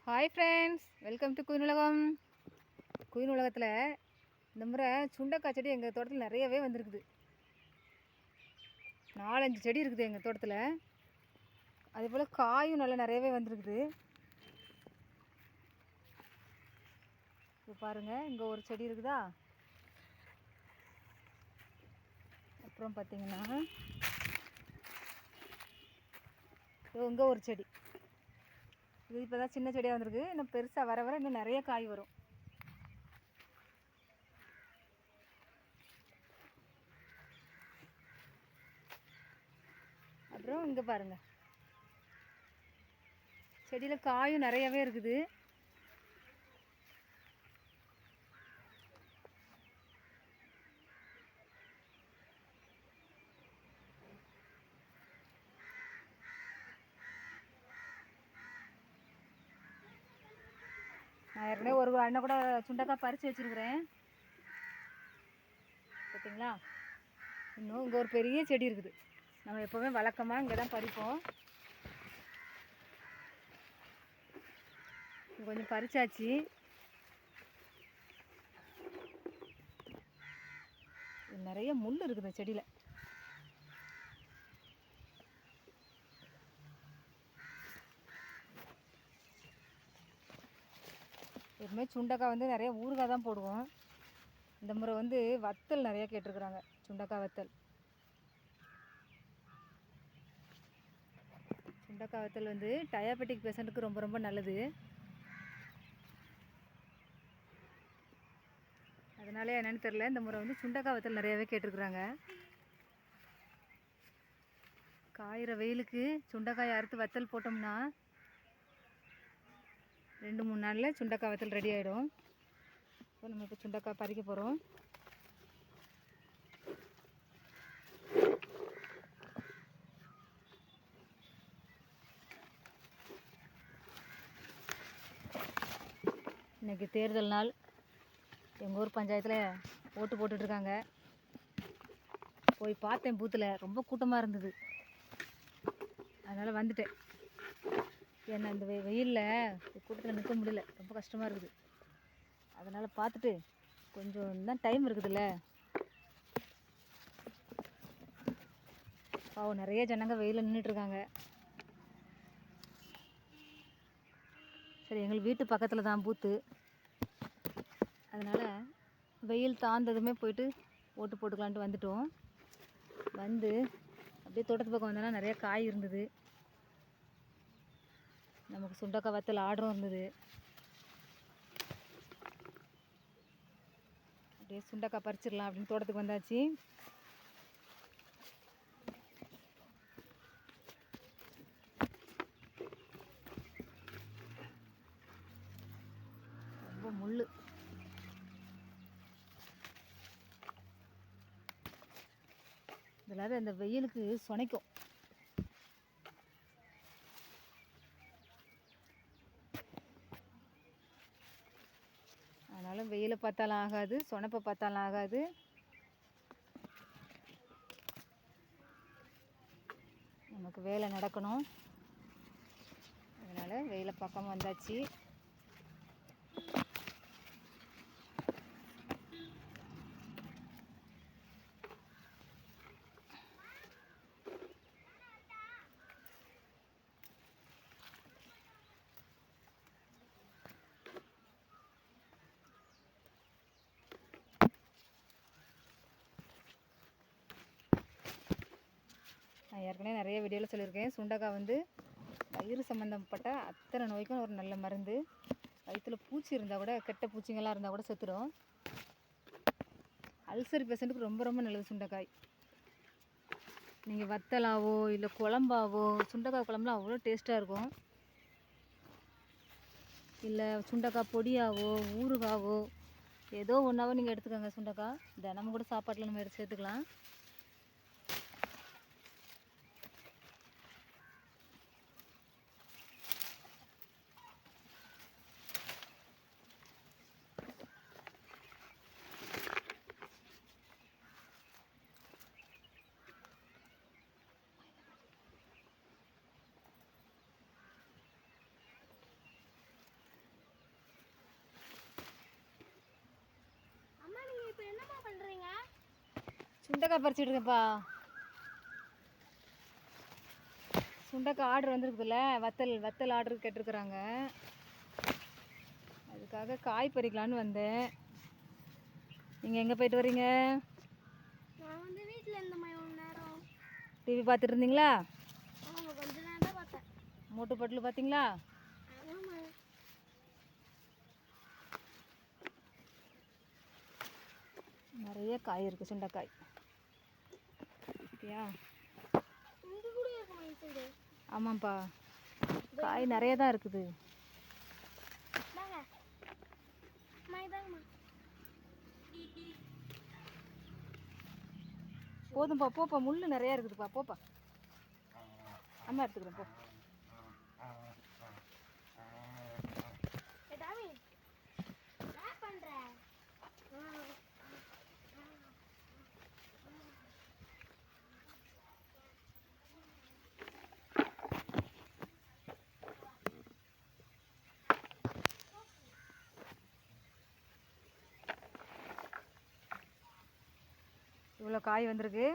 Hi friends, welcome to queen உலகம். Queen உலகத்தில் இந்த முறை சுண்டைக்காய் செடி எங்கள் தோட்டத்தில் நிறையவே வந்திருக்குது. 4-5 செடி இருக்குது எங்கள் தோட்டத்தில். அதே போல் காயும் நல்லா நிறையவே வந்திருக்குது. இது பாருங்கள், இங்கே ஒரு செடி இருக்குதா. அப்புறம் பார்த்திங்கன்னா இங்கே ஒரு செடி. இது இப்போ தான் சின்ன செடியாக வந்திருக்கு. இன்னும் பெருசாக வர வர இன்னும் நிறைய காய் வரும். அப்புறம் இங்கே பாருங்கள், செடியில் காயும் நிறையவே இருக்குது. நான் ஏற்கனவே ஒரு அண்ணன் கூட சுண்டைக்காய் பறித்து வச்சுருக்கிறேன், பார்த்தீங்களா. இன்னும் இங்கே ஒரு பெரிய செடி இருக்குது. நம்ம எப்போவுமே வழக்கமாக இங்கே தான் பறிப்போம். கொஞ்சம் பறிச்சாச்சு. நிறைய முள் இருக்குது செடியில். எப்பவுமே சுண்டைக்காய் வந்து நிறைய ஊறுகாய் தான் போடுவோம். இந்த முறை வந்து வத்தல் நிறைய கேட்டிருக்குறாங்க, சுண்டைக்காய் வத்தல். சுண்டைக்காய் வத்தல் வந்து டயாபெட்டிக் பேஷண்ட்டுக்கு ரொம்ப ரொம்ப நல்லது. அதனால என்னென்னு தெரில, இந்த முறை வந்து சுண்டைக்காய் வத்தல் நிறையாவே கேட்டிருக்குறாங்க. காயிற வெயிலுக்கு சுண்டைக்காய் அறுத்து வத்தல் போட்டோம்னா 2-3 நாளில் சுண்டைக்காய் வத்தல் ரெடி ஆகிடும். இப்போ நம்ம இப்போ சுண்டைக்காய் பறிக்க போகிறோம். இன்றைக்கி தேர்தல் நாள். எங்கள் ஊர் பஞ்சாயத்தில் ஓட்டு போட்டுட்ருக்காங்க. போய் பார்த்தேன், பூத்தில் ரொம்ப கூட்டமாக இருந்தது. அதனால் வந்துட்டேன். ஏன்னா இந்த வெயிலில் கூட்டத்தில் நிற்க முடியல, ரொம்ப கஷ்டமாக இருக்குது. அதனால் பார்த்துட்டு கொஞ்சம் தான் டைம் இருக்குதுல்ல. பாவம், நிறைய ஜனங்க வெயிலில் நின்றுட்டுருக்காங்க. சரி, எங்கள் வீட்டு பக்கத்தில் தான் பூத்து. அதனால் வெயில் தாழ்ந்ததுமே போயிட்டு ஓட்டு போட்டுக்கலான்ட்டு வந்துட்டோம். வந்து அப்படியே தோட்டத்து பக்கம் வந்தோன்னா நிறைய காய் இருந்தது. நமக்கு சுண்டைக்காய் வத்தல் ஆர்டரும் இருந்தது. அப்படியே சுண்டைக்காய் பறிச்சிடலாம் அப்படின்னு தோட்டத்துக்கு வந்தாச்சு. ரொம்ப முள். இதில் இந்த வெயிலுக்கு சொனைக்கும். அதனால் வெயிலை பார்த்தாலும் ஆகாது, சொனப்பை பார்த்தாலும் ஆகாது. நமக்கு வேலை நடக்கணும். அதனால் வெயிலை பார்க்காம வந்தாச்சு. நான் ஏற்கனவே நிறைய வீடியோவில் சொல்லியிருக்கேன், சுண்டைக்காய் வந்து வயிறு சம்மந்தப்பட்ட அத்தனை நோய்க்கும் ஒரு நல்ல மருந்து. வயிற்றில் பூச்சி இருந்தால் கூட, கெட்ட பூச்சிங்கெல்லாம் இருந்தால் கூட செத்துடும். அல்சர் பேஷண்ட்டுக்கு ரொம்ப ரொம்ப நல்லது சுண்டைக்காய். நீங்கள் வத்தலாவோ இல்லை குழம்பாவோ, சுண்டைக்காய் குழம்புலாம் அவ்வளோ டேஸ்ட்டாக இருக்கும். இல்லை சுண்டைக்காய் பொடியாவோ ஊறுகாவோ ஏதோ ஒன்றாவோ நீங்கள் எடுத்துக்கோங்க. சுண்டைக்காய் தினமும் கூட சாப்பாட்டில் நம்ம எடுத்து சேர்த்துக்கலாம். சுண்டைக்காய் பறிச்சுட்டு இருக்கேன்ப்பா. சுண்டைக்காய் ஆர்டர் வந்துருக்குதுல்ல, வத்தல் ஆர்டர் கேட்டிருக்குறாங்க. அதுக்காக காய் பறிக்கலான்னு வந்தேன். நீங்கள் எங்கே போயிட்டு வரீங்க? நான் வந்து வீட்டில் இருந்தேன் நேரம். டிவி பார்த்துட்டு இருந்தீங்களா? கொஞ்ச நேரம் தான் பார்த்தேன். மோட்டு பட்டில் பார்த்தீங்களா? நிறைய காய் இருக்குது, சுண்டைக்காய். ஓகேயா? ஆமாம்ப்பா, காய் நிறைய தான் இருக்குது. போதும்ப்பா, போப்பா, முள் நிறையா இருக்குதுப்பா, போப்பா. அம்மா எடுத்துக்கிறேன், போ. இவ்வளோ காய் வந்திருக்கு.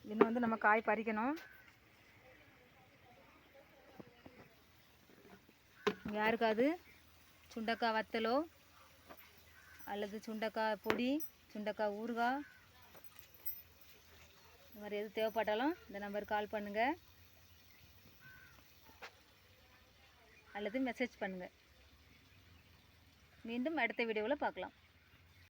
இன்னும் வந்து நம்ம காய் பறிக்கணும். யாருக்காவது சுண்டைக்காய் வத்தலோ அல்லது சுண்டைக்காய் பொடி, சுண்டைக்காய் ஊறுகாய், இந்த மாதிரி எது தேவைப்பட்டாலும் இந்த நம்பருக்கு கால் பண்ணுங்கள் அல்லது மெசேஜ் பண்ணுங்கள். மீண்டும் அடுத்த வீடியோவில் பார்க்கலாம்.